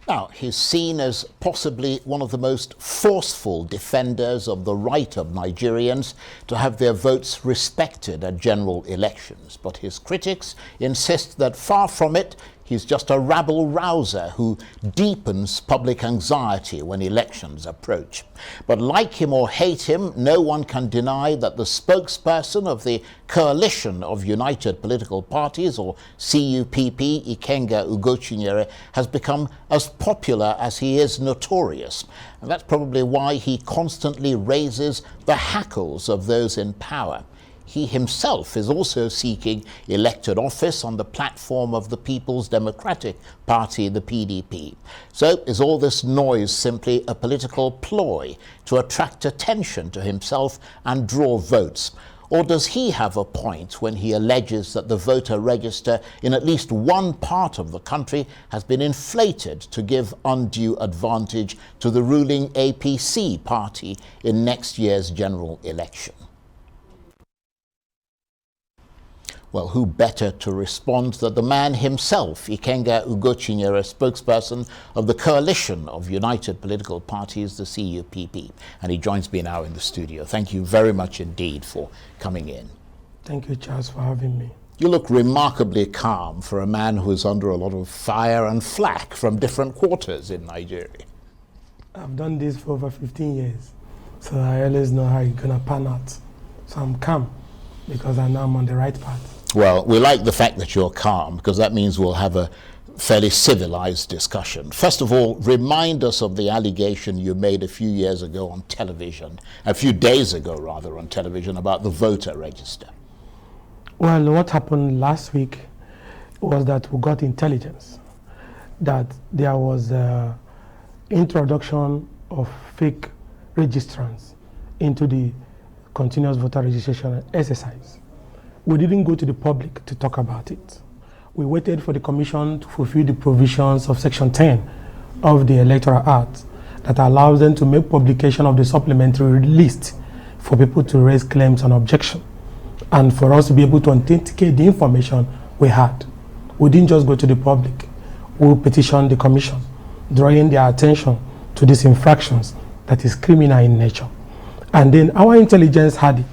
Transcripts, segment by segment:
Now, he's seen as possibly one of the most forceful defenders of the right of Nigerians to have their votes respected at general elections. But his critics insist that far from it, he's just a rabble-rouser who deepens public anxiety when elections approach. But like him or hate him, no one can deny that the spokesperson of the Coalition of United Political Parties, or CUPP, Ikenga Ugochinyere, has become as popular as he is notorious. And that's probably why he constantly raises the hackles of those in power. He himself is also seeking elected office on the platform of the People's Democratic Party, the PDP. So is all this noise simply a political ploy to attract attention to himself and draw votes? Or does he have a point when he alleges that the voter register in at least one part of the country has been inflated to give undue advantage to the ruling APC party in next year's general election? Well, who better to respond than the man himself, Ikenga Ugochinyere, spokesperson of the Coalition of United Political Parties, the CUPP. And he joins me now in the studio. Thank you very much indeed for coming in. Thank you, Charles, for having me. You look remarkably calm for a man who is under a lot of fire and flack from different quarters in Nigeria. I've done this for over 15 years, so I always know how it's going to pan out. So I'm calm because I know I'm on the right path. Well, we like the fact that you're calm, because that means we'll have a fairly civilized discussion. First of all, remind us of the allegation you made a few days ago on television, on television, about the voter register. Well, what happened last week was that we got intelligence that there was introduction of fake registrants into the continuous voter registration exercise. We didn't go to the public to talk about it. We waited for the Commission to fulfill the provisions of Section 10 of the Electoral Act that allows them to make publication of the supplementary list for people to raise claims and objection, and for us to be able to authenticate the information we had. We didn't just go to the public. We petitioned the Commission, drawing their attention to these infractions that is criminal in nature. And then our intelligence had it,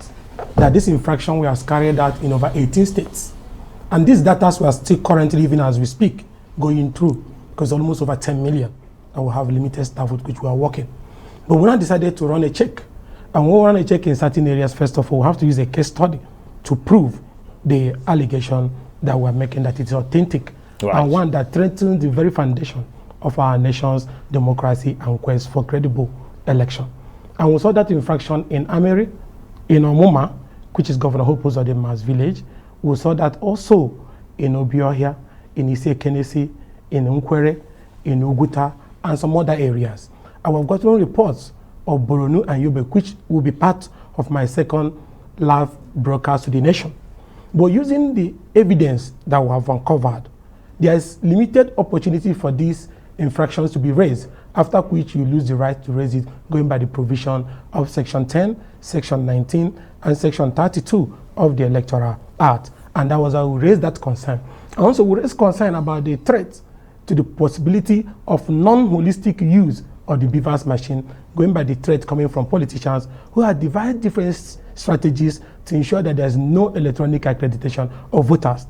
that this infraction was carried out in over 18 states. And these data were still currently, even as we speak, going through, because almost over 10 million, and we have limited staff with which we are working. But we now decided to run a check. And when we run a check in certain areas, first of all, we have to use a case study to prove the allegation that we're making, that it's authentic, right, and one that threatens the very foundation of our nation's democracy and quest for credible election. And we saw that infraction in Ameri, in Omuma, which is Governor Hope Uzodinma's village. We saw that also in Obiohia, in Ikenga, in Nkwere, in Uguta, and some other areas. And we've gotten reports of Boronu and Yobe, which will be part of my second live broadcast to the nation. But using the evidence that we have uncovered, there is limited opportunity for these infractions to be raised, after which you lose the right to raise it going by the provision of Section 10, Section 19, and Section 32 of the Electoral Act. And that was how we raised that concern. And also we raised concern about the threat to the possibility of non-holistic use of the BVAS machine, going by the threat coming from politicians who have devised different strategies to ensure that there's no electronic accreditation of voters.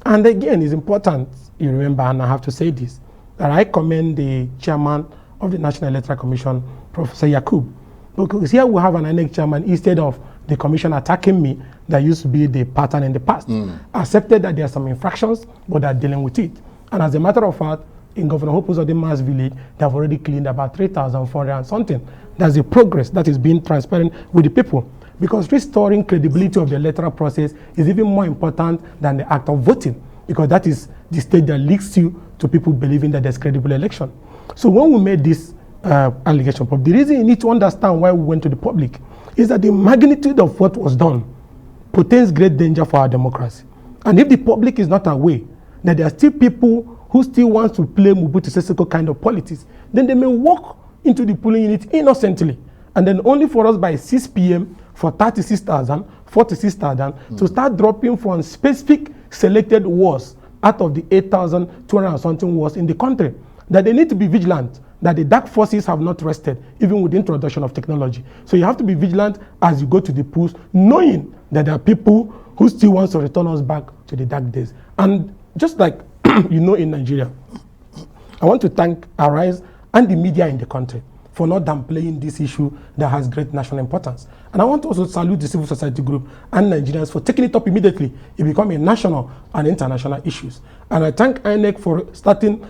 And again, it's important, you remember, and I have to say this, that I commend the chairman of the National Electoral Commission, Professor Yakub, because here we have an INEC chairman, instead of the commission attacking me, that used to be the pattern in the past, accepted that there are some infractions, but they're dealing with it. And as a matter of fact, in Governor Hope Uzodinma's village, they have already cleaned about 3,400 and something. That's the progress that is being transparent with the people. Because restoring credibility of the electoral process is even more important than the act of voting, because that is the stage that leads you to people believing that there's credible election. So when we made this allegation, the reason you need to understand why we went to the public is that the magnitude of what was done portends great danger for our democracy. And if the public is not aware that there are still people who still want to play Mobutu Sese kind of politics, then they may walk into the polling unit innocently, and then only for us by 6 p.m. for 36,000, 46,000 to start dropping from specific selected wards out of the 8,200 and something wards in the country. that they need to be vigilant, that the dark forces have not rested, even with the introduction of technology. So you have to be vigilant as you go to the polls, knowing that there are people who still want to return us back to the dark days. And just like you know in Nigeria, I want to thank Arise and the media in the country for not downplaying this issue that has great national importance. And I want to also salute the civil society group and Nigerians for taking it up immediately. It became a national and international issues. And I thank INEC for starting,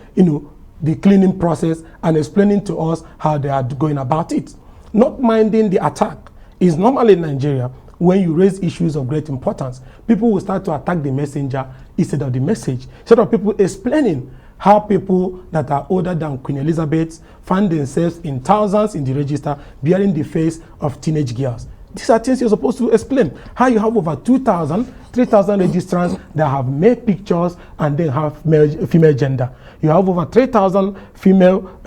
the cleaning process and explaining to us how they are going about it. Not minding the attack is normally in Nigeria. When you raise issues of great importance, people will start to attack the messenger instead of the message. Instead of people explaining how people that are older than Queen Elizabeth find themselves in thousands in the register bearing the face of teenage girls. These are things you're supposed to explain. How you have over 2,000, 3,000 registrants that have male pictures and then have female gender. You have over 3,000 female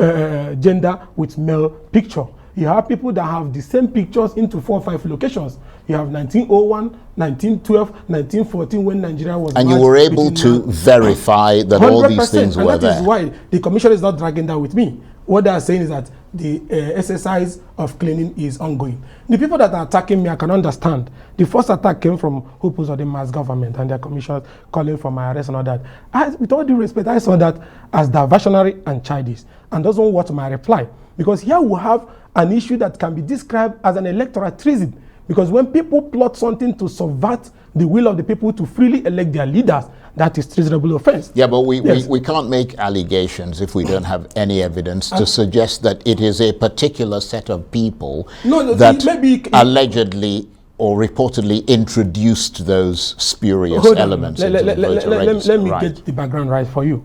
gender with male picture. You have people that have the same pictures into 4 or 5 locations. You have 1901, 1912, 1914 when Nigeria was. And you were able to verify that all these things were there. That is why the commission is not dragging that with me. What they are saying is that the exercise of cleaning is ongoing. The people that are attacking me, I can understand. The first attack came from who put on the mass government and their commissioners calling for my arrest and all that. With all due respect, I saw that as diversionary and childish and doesn't want my reply. Because here we have an issue that can be described as an electoral treason. Because when people plot something to subvert the will of the people to freely elect their leaders, that is treasonable offense. Yeah, but we can't make allegations if we don't have any evidence to suggest that it is a particular set of people that allegedly or reportedly introduced those spurious elements into the voter register. Let me get the background right for you.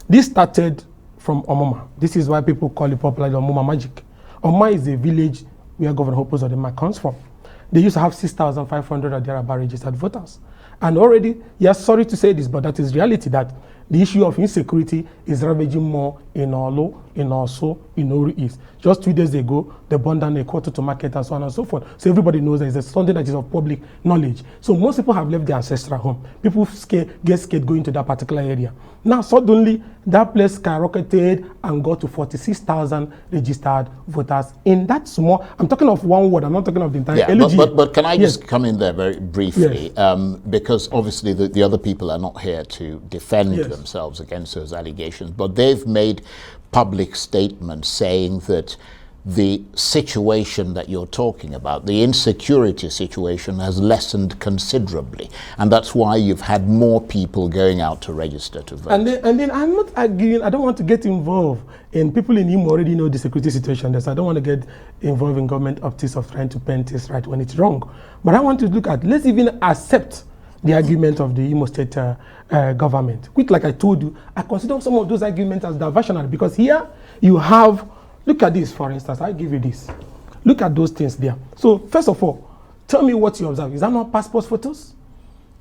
This started from Omoma. This is why people call it popularly Omoma magic. Omoma is a village where Governor Hope Uzodinma comes from. They used to have 6,500 or thereabout registered voters. And already, yes, sorry to say this, but that is reality, that the issue of insecurity is ravaging more in Olo, in Oso, in Ori East. Just 2 days ago, they burned down a quarter to market and so on and so forth. So everybody knows that it's something that is of public knowledge. So most people have left their ancestral home. People get scared going to that particular area. Now suddenly, that place skyrocketed and got to 46,000 registered voters in that small. I'm talking of one ward. I'm not talking of the entire LG. But can I just come in there very briefly? Yes. Because obviously the other people are not here to defend themselves against those allegations, but they've made public statements saying that the situation that you're talking about, the insecurity situation, has lessened considerably, and that's why you've had more people going out to register to vote. And then I'm not arguing. I don't want to get involved in people in Imo already know the security situation. So I don't want to get involved in government optics of trying to paint this right when it's wrong. But I want to look at, let's even accept the argument of the Imo State government, which, like I told you, I consider some of those arguments as diversionary, because here you have, look at this, for instance, I'll give you this. Look at those things there. So, first of all, tell me what you observe. Is that not passport photos?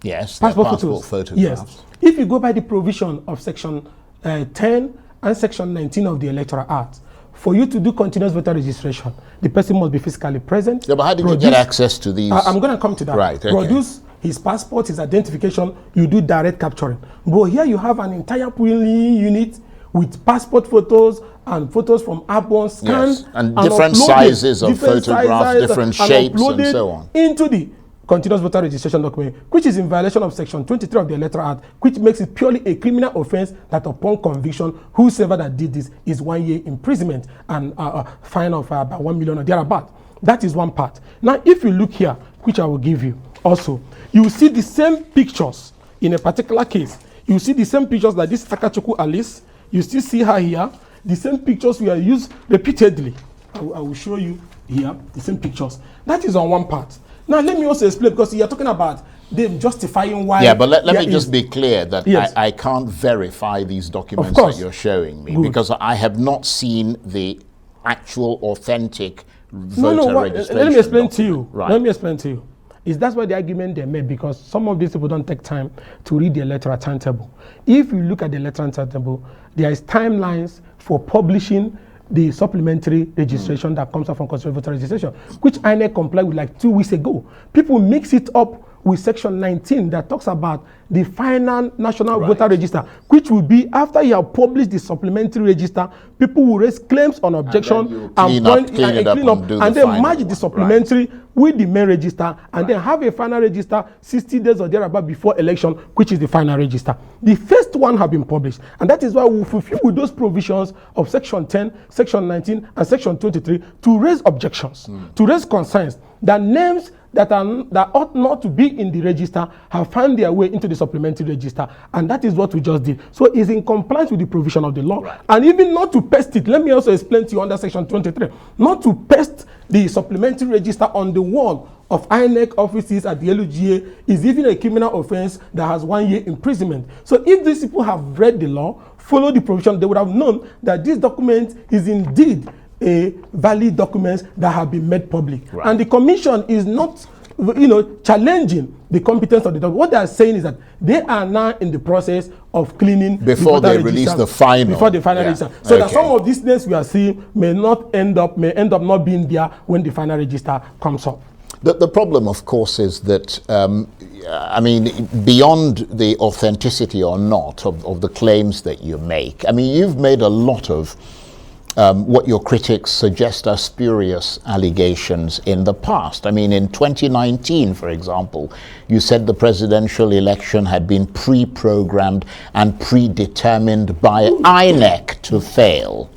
Yes, passport photographs. Yes. If you go by the provision of section 10 and section 19 of the Electoral Act, for you to do continuous voter registration, the person must be physically present. Yeah, but how did you get access to these? I'm going to come to that. Right, okay. Produce his passport, his identification, you do direct capturing. But here you have an entire polling unit with passport photos and photos from airborne scans. Yes. And different sizes of photographs, different shapes and so on. Into the continuous voter registration document, which is in violation of section 23 of the Electoral Act, which makes it purely a criminal offense that upon conviction, whosoever that did this is 1 year imprisonment and a fine of about 1 million or thereabout. That is one part. Now, if you look here, which I will give you also, you see the same pictures in a particular case. You see the same pictures like this Takachuku Alice. You still see her here. The same pictures we are used repeatedly. I will show you here the same pictures. That is on one part. Now let me also explain, because you are talking about them justifying why. Yeah, but let me just be clear that I can't verify these documents that you're showing me. Good. Because I have not seen the actual authentic voter registration. Let me explain to you. Right. Let me explain to you. That's why the argument they made, because some of these people don't take time to read the electoral timetable. If you look at the electoral timetable, there is timelines for publishing the supplementary registration that comes out from constitutional voter registration, which INEC complied with like 2 weeks ago. People mix it up with section 19 that talks about the final national voter register, which will be after you have published the supplementary register, people will raise claims on objection and then merge the supplementary with the main register, and then have a final register 60 days or thereabout before election, which is the final register. The first one have been published, and that is why we fulfill with those provisions of section 10, section 19, and section 23 to raise objections, to raise concerns that names that ought not to be in the register have found their way into the supplementary register, and that is what we just did. So it's in compliance with the provision of the law, and even not to paste it. Let me also explain to you under section 23, not to paste the supplementary register on the wall of INEC offices at the LUGA is even a criminal offense that has 1 year imprisonment. So if these people have read the law, follow the provision, they would have known that this document is indeed a valid document that have been made public. And the commission is not, challenging the competence of the document. What they are saying is that they are now in the process of cleaning before they release the final. Before the final register. So that some of these names we are seeing may end up not being there when the final register comes up. The problem, of course, is that, beyond the authenticity or not of the claims that you make, you've made a lot of what your critics suggest are spurious allegations in the past. In 2019, for example, you said the presidential election had been pre-programmed and predetermined by INEC to fail.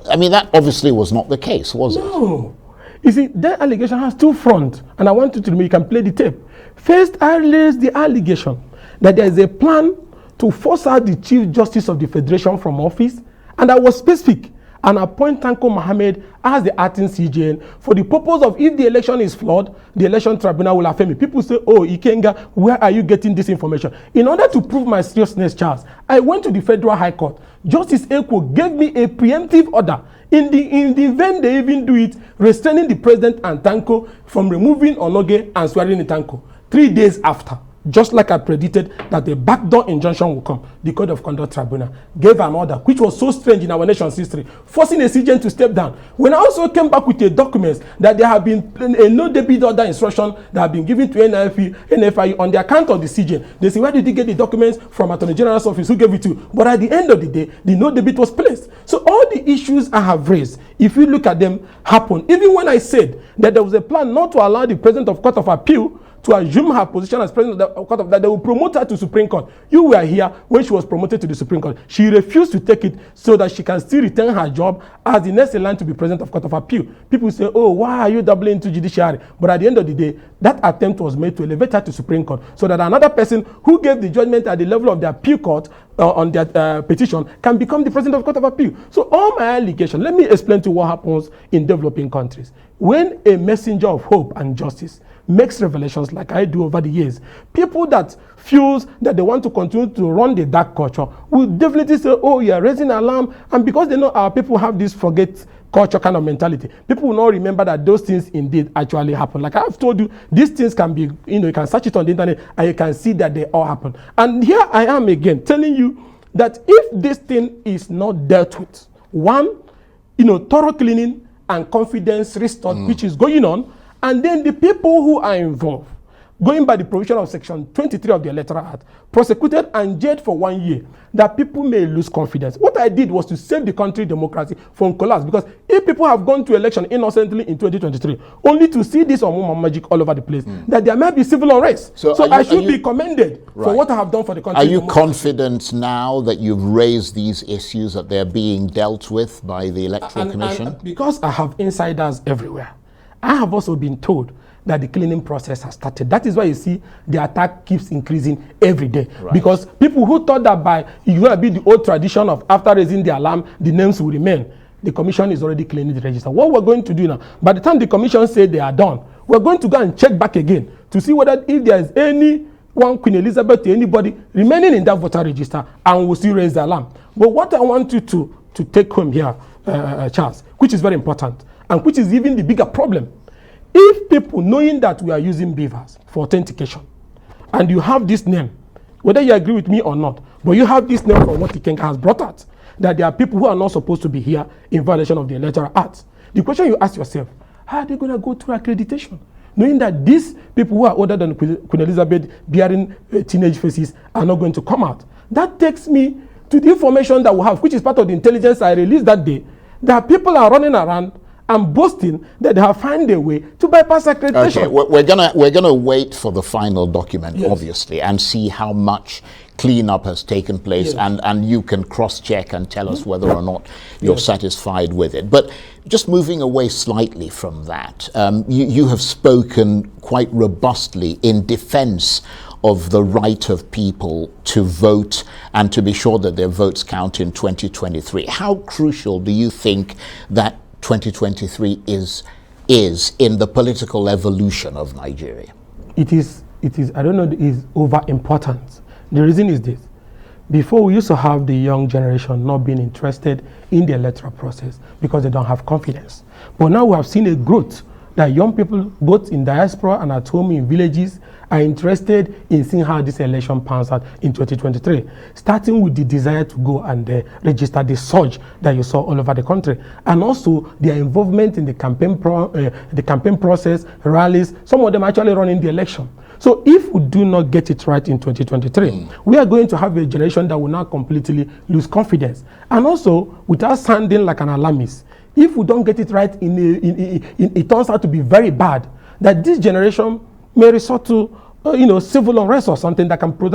That obviously was not the case, was it? No. You see, that allegation has two fronts, and I want you to remember, you can play the tape. First, I raised the allegation that there is a plan to force out the Chief Justice of the Federation from office, and I was specific, and appoint Tanko Mohammed as the acting CJN for the purpose of, if the election is flawed, the election tribunal will affirm it. People say, oh, Ikenga, where are you getting this information? In order to prove my seriousness, Charles, I went to the Federal High Court. Justice Eko gave me a preemptive order. In the event they even do it, restraining the president and Tanko from removing Onoge and swearing in Tanko. 3 days after, just like I predicted that the backdoor injunction will come, the Code of Conduct Tribunal gave an order, which was so strange in our nation's history, forcing a CJN to step down. When I also came back with a document that there have been a no-debit order instruction that have been given to NFI on the account of the CJN. They say, where did you get the documents from Attorney General's office? Who gave it to you? But at the end of the day, the no-debit was placed. So all the issues I have raised, if you look at them, happen. Even when I said that there was a plan not to allow the President of Court of Appeal to assume her position as president of the court of that, they will promote her to Supreme Court. You were here when she was promoted to the Supreme Court. She refused to take it so that she can still retain her job as the next in line to be president of Court of Appeal. People say, oh, why are you doubling into judiciary? But at the end of the day, that attempt was made to elevate her to Supreme Court so that another person who gave the judgment at the level of the appeal court on their petition can become the president of Court of Appeal. So all my allegations, let me explain to you what happens in developing countries. When a messenger of hope and justice makes revelations like I do over the years, people that feels that they want to continue to run the dark culture will definitely say, oh, you're raising alarm. And because they know our people have this forget culture kind of mentality, people will not remember that those things indeed actually happen. Like I've told you, these things can be, you can search it on the internet and you can see that they all happen. And here I am again telling you that if this thing is not dealt with, one, thorough cleaning and confidence restored, which is going on, and then the people who are involved, going by the provision of section 23 of the Electoral Act, prosecuted and jailed for 1 year, that people may lose confidence. What I did was to save the country democracy from collapse, because if people have gone to election innocently in 2023, only to see this on magic all over the place, that there might be civil unrest. So I should be commended for what I have done for the country. Are you confident now that you've raised these issues, that they're being dealt with by the Electoral Commission? And because I have insiders everywhere, I have also been told that the cleaning process has started. That is why you see the attack keeps increasing every day. Because people who thought that by it's going to be the old tradition of after raising the alarm, the names will remain, the commission is already cleaning the register. What we're going to do now, by the time the commission say they are done, we're going to go and check back again to see whether if there is any one Queen Elizabeth to anybody remaining in that voter register, and we'll still raise the alarm. But what I want you to take home here, Charles, which is very important, and which is even the bigger problem. If people, knowing that we are using beavers for authentication, and you have this name, whether you agree with me or not, but you have this name from what Ikenga has brought out, that there are people who are not supposed to be here in violation of the Electoral Act. The question you ask yourself, how are they going to go through accreditation? knowing that these people who are older than Queen Elizabeth bearing teenage faces are not going to come out. That takes me to the information that we have, which is part of the intelligence I released that day, that people are running around and boasting that they have found a way to bypass accreditation. Okay, we're gonna wait for the final document, obviously, and see how much cleanup has taken place, and you can cross-check and tell us whether or not you're satisfied with it. But just moving away slightly from that, you have spoken quite robustly in defense of the right of people to vote and to be sure that their votes count in 2023. How crucial do you think that 2023 is in the political evolution of Nigeria? It is, I don't know, it is over important. The reason is this. Before, we used to have the young generation not being interested in the electoral process because they don't have confidence. But now we have seen a growth that young people, both in diaspora and at home in villages, are interested in seeing how this election pans out in 2023, starting with the desire to go and register, the surge that you saw all over the country, and also their involvement in the campaign process, rallies. Some of them actually running the election. So if we do not get it right in 2023, we are going to have a generation that will now completely lose confidence. And also, without sounding like an alarmist, if we don't get it right, it turns out to be very bad, that this generation may resort to civil unrest or something that can create.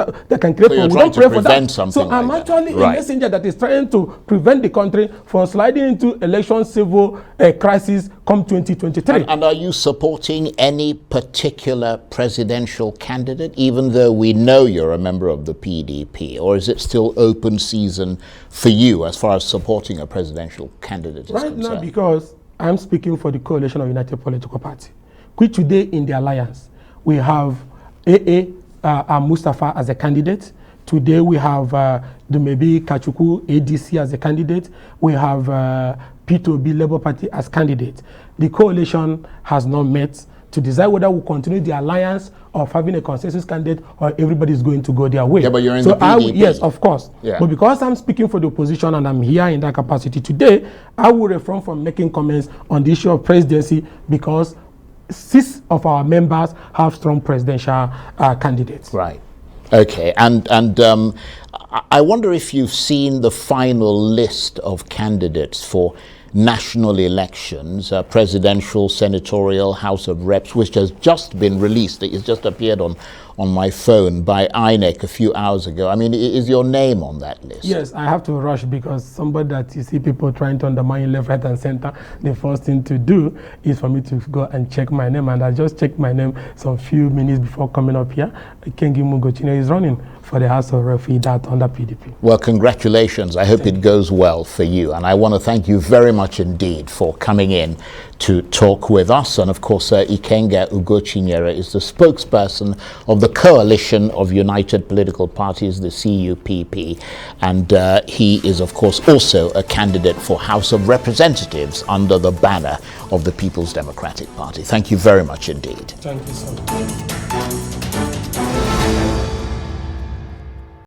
So you're trying to prevent something. So I'm like actually a messenger that is trying to prevent the country from sliding into election civil crisis come 2023. And are you supporting any particular presidential candidate, even though we know you're a member of the PDP, or is it still open season for you as far as supporting a presidential candidate is concerned? Right now, because I'm speaking for the Coalition of United Political Party, which today in the alliance, we have Mustafa as a candidate. Today we have Dumebi Kachuku, ADC, as a candidate. We have P2B Labour Party as candidate. The coalition has not met to decide whether we'll continue the alliance of having a consensus candidate or everybody's going to go their way. Yeah, but you're in the PDP. Yes, of course. Yeah. But because I'm speaking for the opposition and I'm here in that capacity today, I will refrain from making comments on the issue of presidency because 6 of our members have strong presidential candidates. Right. Okay. And I wonder if you've seen the final list of candidates for national elections, presidential, senatorial, House of Reps, which has just been released. It's just appeared on my phone by INEC a few hours ago. I mean, is your name on that list? Yes, I have to rush because somebody that you see people trying to undermine left, right, and center, the first thing to do is for me to go and check my name. And I just checked my name some few minutes before coming up here. Ikenga Ugochinyere is running for the House of Reps that under PDP. Well, congratulations. I hope it goes well for you. And I want to thank you very much indeed for coming in to talk with us. And of course, Ikenga Ugochinyere is the spokesperson of the Coalition of United Political Parties, the CUPP. And he is, of course, also a candidate for House of Representatives under the banner of the People's Democratic Party. Thank you very much indeed. Thank you so much.